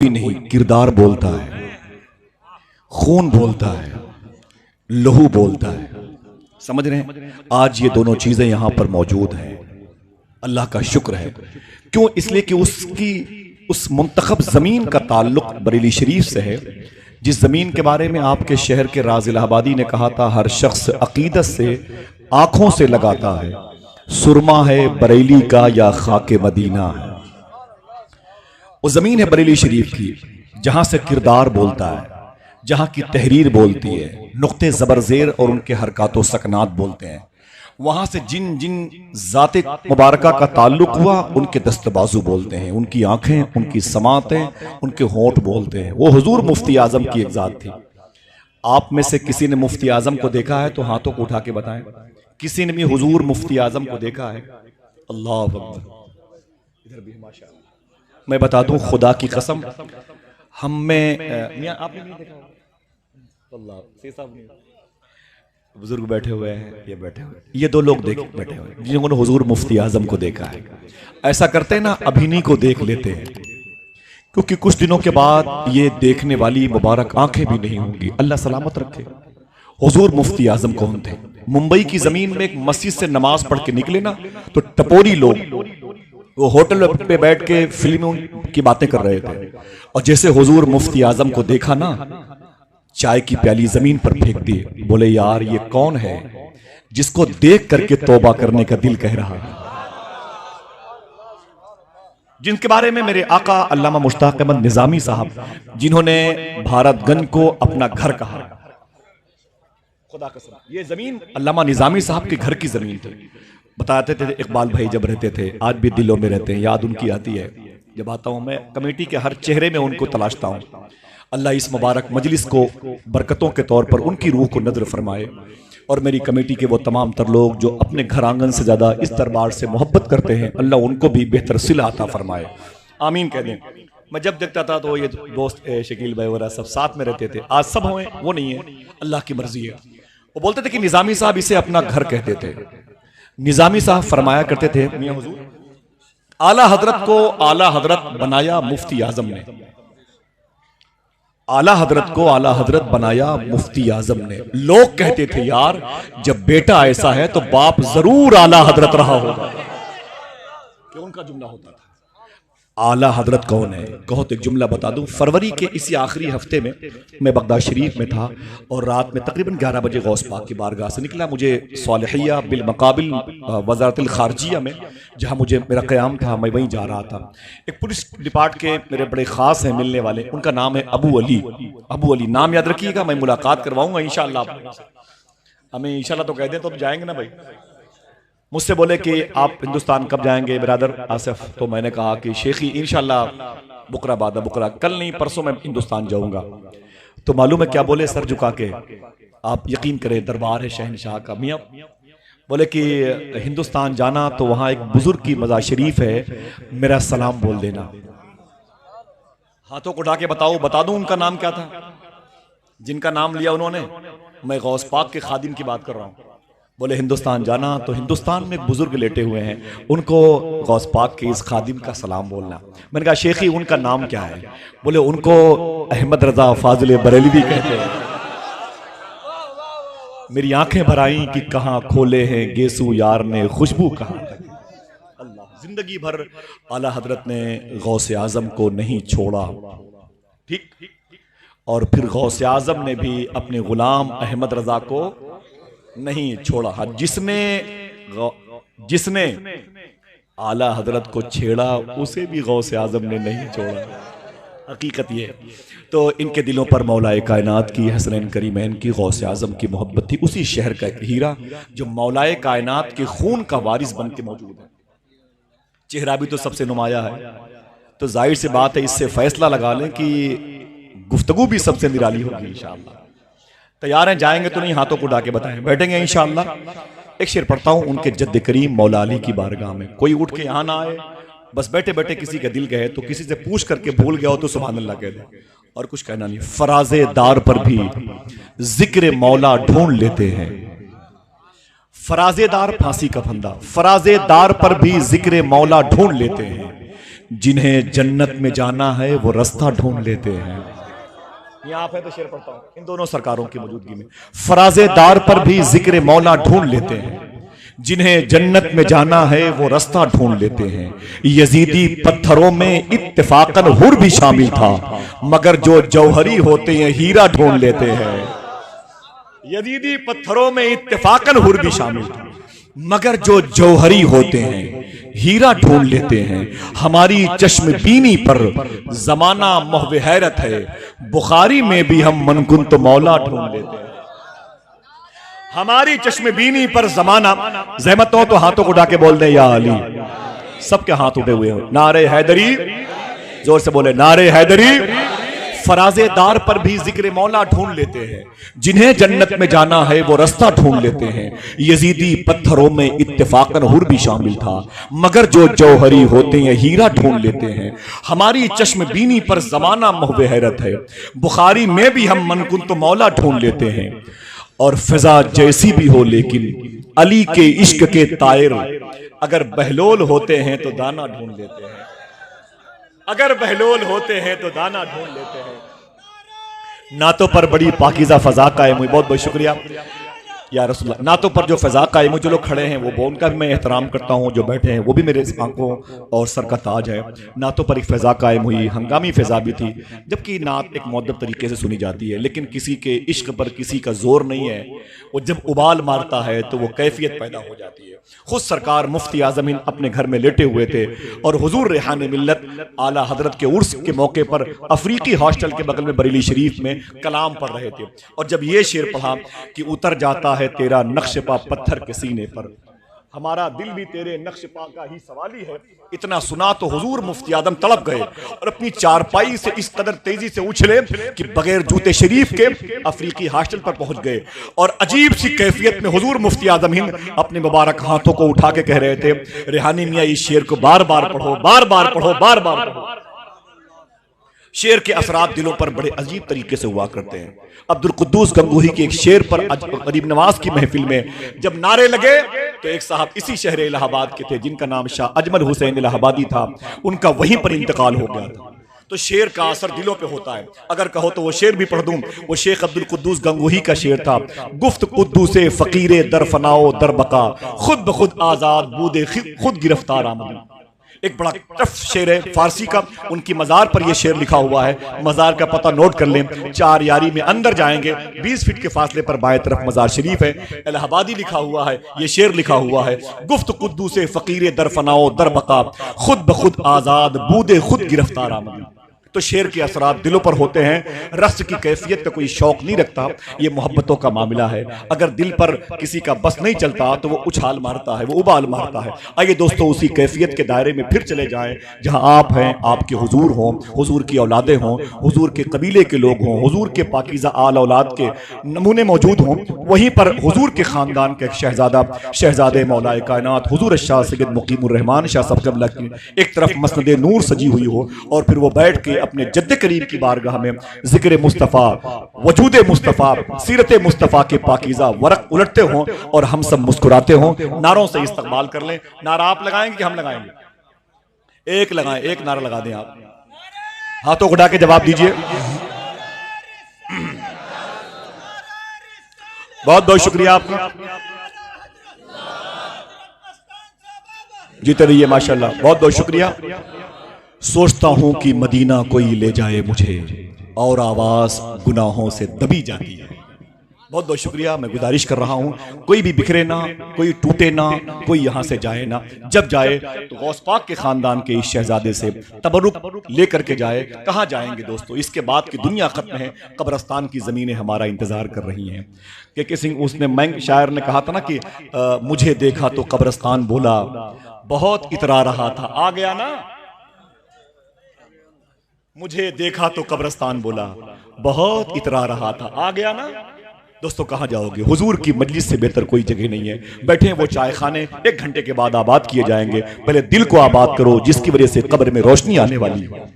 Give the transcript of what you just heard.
भी नहीं, किरदार बोलता है, खून बोलता है, लहू बोलता है। समझ रहे हैं? आज ये दोनों चीजें यहां पर मौजूद हैं। अल्लाह का शुक्र है। क्यों? इसलिए कि उसकी उस मुंतखब जमीन का ताल्लुक बरेली शरीफ से है, जिस जमीन के बारे में आपके शहर के राज इलाहाबादी ने कहा था, हर शख्स अकीदत से आंखों से लगाता है, सुरमा है बरेली का या खाके मदीना है। वो जमीन है बरेली शरीफ की, जहां से किरदार बोलता है, जहां की तहरीर बोलती है, नुक्ते जबरजेर और उनके हरकात सकनात बोलते हैं। वहां से जिन जिन जाते मुबारका का ताल्लुक हुआ, उनके दस्तबाजू बोलते हैं, उनकी आंखें, उनकी समातें, उनके होंठ बोलते हैं। वो हुजूर मुफ्ती आजम की एक जात थी। आप में से किसी ने मुफ्ती आजम को देखा है तो हाथों को उठा के बताएं। किसी ने भी हुजूर मुफ्ती आजम को देखा है? अल्लाह अकबर। इधर भी माशाअल्लाह। मैं बता दूं, खुदा की कसम, हम में आपने नहीं देखा? अल्लाह से साहब ने, बुजुर्ग बैठे हुए हैं, ये बैठे हुए, ये दो लोग देख बैठे हुए हैं जिन्होंने हुजूर मुफ्ती आजम को देखा है। ऐसा करते हैं ना, अभिनी को देख लेते हैं, क्योंकि कुछ दिनों के बाद ये देखने वाली मुबारक आंखें भी नहीं होंगी। अल्लाह सलामत रखे। हुजूर मुफ्ती आजम कौन थे? मुंबई की जमीन में एक मस्जिद से नमाज पढ़ के निकले ना, तो टपोरी लोग वो होटल पे बैठ के फिल्मों की बातें कर रहे थे, और जैसे हुजूर मुफ्ती आजम को देखा ना, चाय की प्याली जमीन पर फेंक दी। बोले, यार ये कौन है जिसको देख करके तौबा करने का दिल कह रहा है? जिनके बारे में मेरे आका अल्लामा मुश्ताक अहमद निजामी साहब, जिन्होंने भारतगंज को अपना घर कहा, खुदा कसम, ये जमीन अल्लामा निजामी साहब के घर की जमीन थी। बताते थे इकबाल भाई जब रहते थे, आज भी दिलों में रहते हैं, याद उनकी आती है। जब आता हूं मैं कमेटी के हर चेहरे में उनको तलाशता हूं। अल्लाह इस मुबारक मजलिस को बरकतों के तौर पर उनकी रूह को नजर फरमाए, और मेरी कमेटी के वो तमाम तर लोग जो अपने घर आंगन से ज्यादा इस दरबार से मोहब्बत करते हैं, अल्लाह उनको भी बेहतर सिला अता फरमाए। आमीन कह दें। मैं जब देखता था तो ये दोस्त शकील भाई वगैरह सब साथ में रहते थे, आज सब हुए वो नहीं है, अल्लाह की मर्जी है। वो बोलते थे कि निजामी साहब इसे अपना घर कहते थे। निजामी साहब फरमाया करते थे, मियां हुजूर, आला हजरत को आला हजरत बनाया मुफ्ती आजम ने, आला हजरत को आला हजरत बनाया मुफ्ती आजम ने। लोग कहते थे, यार जब बेटा ऐसा है तो बाप जरूर आला हजरत रहा होगा। क्यों? उनका जुमला होता था। आला हजरत कौन है? कहो तो एक जुमला बता दूं। फरवरी के इसी आखिरी हफ्ते में मैं बगदाद शरीफ में था, और रात में तकरीबन 11 बजे गौस पाक की बारगाह से निकला। मुझे सालिहिया बिल मकाबिल वजारत खारजिया में, जहां मुझे मेरा क़याम था, मैं वहीं जा रहा था। एक पुलिस डिपार्ट के मेरे बड़े खास हैं मिलने वाले, उनका नाम है अबू अली। अबू अली नाम याद रखिएगा, मैं मुलाकात करवाऊंगा इंशाअल्लाह। हमें इंशाअल्लाह तो कह दें तो हम जाएंगे ना भाई। मुझसे बोले कि आप हिंदुस्तान कब जाएंगे ब्रदर आसिफ? तो मैंने कहा कि शेखी इंशाअल्लाह बुकरा बादा बुकरा, कल नहीं परसों मैं हिंदुस्तान जाऊंगा। तो मालूम है क्या बोले सर झुका के? आप यकीन करें, दरबार है शहनशाह का। मियां बोले कि हिंदुस्तान जाना तो वहां एक बुजुर्ग की मज़ार शरीफ है, मेरा सलाम बोल देना। हाथों को उठा के बताओ, बता दूं उनका नाम क्या था जिनका नाम लिया उन्होंने? मैं गौस पाक के खादिम की बात कर रहा हूं। बोले हिंदुस्तान जाना तो हिंदुस्तान में एक बुजुर्ग लेटे हुए हैं, उनको गौस पाक के इस खादिम का सलाम बोलना। मैंने कहा शेखी उनका नाम क्या है? बोले उनको अहमद रजा फाजिल बरेलवी कहते हैं। मेरी आंखें भर आई कि कहां खोले हैं गेसू यार ने खुशबू कहां तक। अल्लाह, जिंदगी भर आला हजरत ने गौसे आजम को नहीं छोड़ा, ठीक, और फिर गौसे आजम ने भी अपने गुलाम अहमद रजा को नहीं छोड़ा। जिसने आला हजरत को छेड़ा उसे भी गौसे आजम ने नहीं छोड़ा। हकीकत ये। तो इनके दिलों पर मौलाए कायनात की, हसनैन करीमैन की, गौसे आजम की मोहब्बत थी। उसी शहर का एक हीरा जो मौलाए कायनात के खून का वारिस बन के मौजूद है। चेहरा भी तो सबसे नुमाया है, तो जाहिर सी बात है, इससे फैसला लगा लें कि गुफ्तगू भी सबसे निराली होगी इंशाअल्लाह। तैयार हैं? जाएंगे तो नहीं, हाथों को उठा के बताएं। बैठेंगे इंशाअल्लाह। एक शेर पढ़ता हूं उनके जद्द करीम मौला अली की बारगाह में। कोई उठ के यहां ना आए, बस बैठे बैठे किसी का दिल कहे तो किसी से पूछ करके भूल गया हो तो सुभान अल्लाह कह दे, और कुछ कहना नहीं। फराजे दार पर भी जिक्र मौला ढूंढ लेते हैं। फराजेदार फांसी का फंदा, फराजेदार पर भी जिक्र मौला ढूंढ लेते हैं। जिन्हें जन्नत में जाना है वो रास्ता ढूंढ लेते हैं। यहाँ पे तो शेर पढ़ता हूं इन दोनों सरकारों की मौजूदगी में। फराजेदार पर भी जिक्र मौला ढूंढ लेते हैं, जिन्हें जन्नत में जाना है वो रास्ता ढूंढ लेते हैं। यजीदी पत्थरों में इत्तेफाकन हुर भी शामिल था, मगर जो जौहरी होते हैं हीरा ढूंढ लेते हैं। यजीदी पत्थरों में इत्तेफाकन हुर भी शामिल था, मगर जो जौहरी होते हैं हीरा ढूंढ लेते हैं। हमारी चश्मबीनी पर जमाना मोहवे हैरत है, बुखारी में भी हम मनकुन तो मौला ढूंढ लेते हैं। हमारी चश्मबीनी पर जमाना, ज़हमत हो तो हाथों को उठा के बोल दे या अली। सबके हाथ उठे हुए हो। नारे हैदरी, जोर से बोले नारे हैदरी। फराजेदार पर भी जिक्र मौला ढूंढ लेते हैं, जिन्हें जन्नत में जाना है वो रास्ता ढूंढ लेते हैं। यजीदी पत्थरों में इत्तेफाकन हुर भी शामिल था, मगर जो जौहरी होते हैं हीरा ढूंढ लेते हैं। हमारी चश्मबीनी पर जमाना मोहवे हैरत है, बुखारी में भी हम मनकुन तो मौला ढूंढ लेते हैं। और फिजा जैसी भी हो लेकिन अली के इश्क के तायर, अगर बहलोल होते हैं तो दाना ढूंढ लेते हैं। अगर बहलोल होते हैं तो दाना ढूंढ लेते हैं। नातों पर बड़ी पाकीज़ा फजा कायम हुई। बहुत बहुत शुक्रिया या रसूलुल्लाह। नातों पर जो फजा कायम हुई, जो लोग खड़े हैं वो उनका भी मैं एहतराम करता हूँ, जो बैठे हैं वो भी मेरे आंखों और सर का ताज है। नातों पर एक फ़ज़ा कायम हुई, हंगामी फ़ज़ा भी थी, जबकि नात एक मुअद्दब तरीके से सुनी जाती है, लेकिन किसी के इश्क पर किसी का जोर नहीं है। वो जब उबाल मारता है तो वो कैफियत पैदा हो जाती है। खुद सरकार मुफ्ती आज़म हिंद अपने घर में लेटे हुए थे और हुजूर रेहान मिल्लत आला हजरत के उर्स के मौके पर अफ्रीकी हॉस्टल के बगल में बरेली शरीफ में कलाम पढ़ रहे थे। और जब ये शेर पढ़ा कि उतर जाता है तेरा नक्श पा पत्थर के सीने पर, हमारा दिल भी तेरे नक्श पा का ही सवाली है, इतना सुना तो हुजूर मुफ्ती आदम तड़प गए और अपनी चारपाई से इस कदर तेजी से उछले कि बगैर जूते शरीफ के अफ्रीकी हॉस्टल पर पहुंच गए। और अजीब सी कैफियत में हुजूर मुफ्ती आदम हिंद अपने मुबारक हाथों को उठा के कह रहे थे, रेहानी मियां इस शेर को बार बार पढ़ो, बार बार पढ़ो, बार बार पढ़ो। शेर के असरात दिलों पर बड़े अजीब तरीके से हुआ करते हैं। अब्दुल कुद्दूस गंगोही के एक शेर पर गरीब नवाज की महफिल में जब नारे लगे तो एक साहब इसी शहर इलाहाबाद के थे जिनका नाम शाह अजमल हुसैन इलाहाबादी था, उनका वहीं पर इंतकाल हो गया था। तो शेर का असर दिलों पे होता है। अगर कहो तो वो शेर भी पढ़ दूं। वो शेख अब्दुल कुद्दूस गंगोही का शेर था, गुफ्त कुद्दूसे फकीरे दर फनाओ दर बका, खुद ब खुद आजाद बूदे खुद गिरफ्तार आमदी। एक बड़ा टफ शेर है फारसी का। उनकी मजार पर यह शेर लिखा हुआ है, मजार का पता नोट कर लें, 4 यारी में अंदर जाएंगे 20 फीट के फासले पर बाएं तरफ मजार शरीफ है, इलाहाबादी लिखा हुआ है, यह शेर लिखा हुआ है, गुफ्त कुद्दूसे फकीरे दर फनाओ दर बका, खुद ब खुद आजाद बूदे खुद गिरफ्तार आमदी। तो शेर के असरात दिलों पर होते हैं। रस की कैफियत का कोई शौक नहीं रखता, ये मोहब्बतों का मामला है। अगर दिल पर किसी का बस नहीं चलता तो वो उछाल मारता है, वो उबाल मारता है। आइए दोस्तों उसी कैफियत के दायरे में फिर चले जाएं जहां आप हैं, आपके हुजूर हों, हुजूर की औलादें हों, हुजूर के कबीले के लोग हों, हुजूर के पाकीज़ा आल औलाद के नमूने मौजूद हों। वहीं पर हुजूर के खानदान के शहजादा शहजादे मौलाए कायनात हुजूर शाह सैयद मुकीमुर रहमान शाह साहब क़िबला की एक तरफ मसनद नूर सजी हुई हो और फिर वो बैठ के अपने जद्द करीम की बारगाह में जिक्र मुस्तफ़ा, वजूद मुस्तफ़ा, सीरत मुस्तफ़ा के पाकीज़ा वरक उलटते हों और हम सब मुस्कुराते हों। नारों से इस्तकबाल कर लें। नारा आप लगाएंगे कि हम लगाएंगे? एक लगाएं, एक नारा लगा दें आप। हाथों को उठा के जवाब दीजिए। बहुत बहुत शुक्रिया आपका, जीते रहिए माशाल्लाह। बहुत बहुत शुक्रिया। सोचता हूं कि मदीना कोई ले जाए मुझे और आवाज गुनाहों से दबी जाती है। बहुत बहुत शुक्रिया। मैं गुजारिश कर रहा हूं कोई भी बिखरे ना, कोई टूटे ना, कोई यहां से जाए ना। जब जाए तो गौस पाक के खानदान के इस शहजादे से तबरुक लेकर के जाए। कहां जाएंगे दोस्तों? इसके बाद की दुनिया खत्म है, कब्रस्तान की जमीनें हमारा इंतजार कर रही हैं। के सिंह उसने मैंग शायर ने कहा था ना कि मुझे देखा तो कब्रस्तान बोला, बहुत इतरा रहा था, आ गया ना। मुझे देखा तो कब्रस्तान बोला, बहुत इतरा रहा था, आ गया ना। दोस्तों कहां जाओगे? हुजूर की मजलिस से बेहतर कोई जगह नहीं है। बैठे वो चाय खाने 1 घंटे के बाद आबाद किए जाएंगे। पहले दिल को आबाद करो जिसकी वजह से कब्र में रोशनी आने वाली है।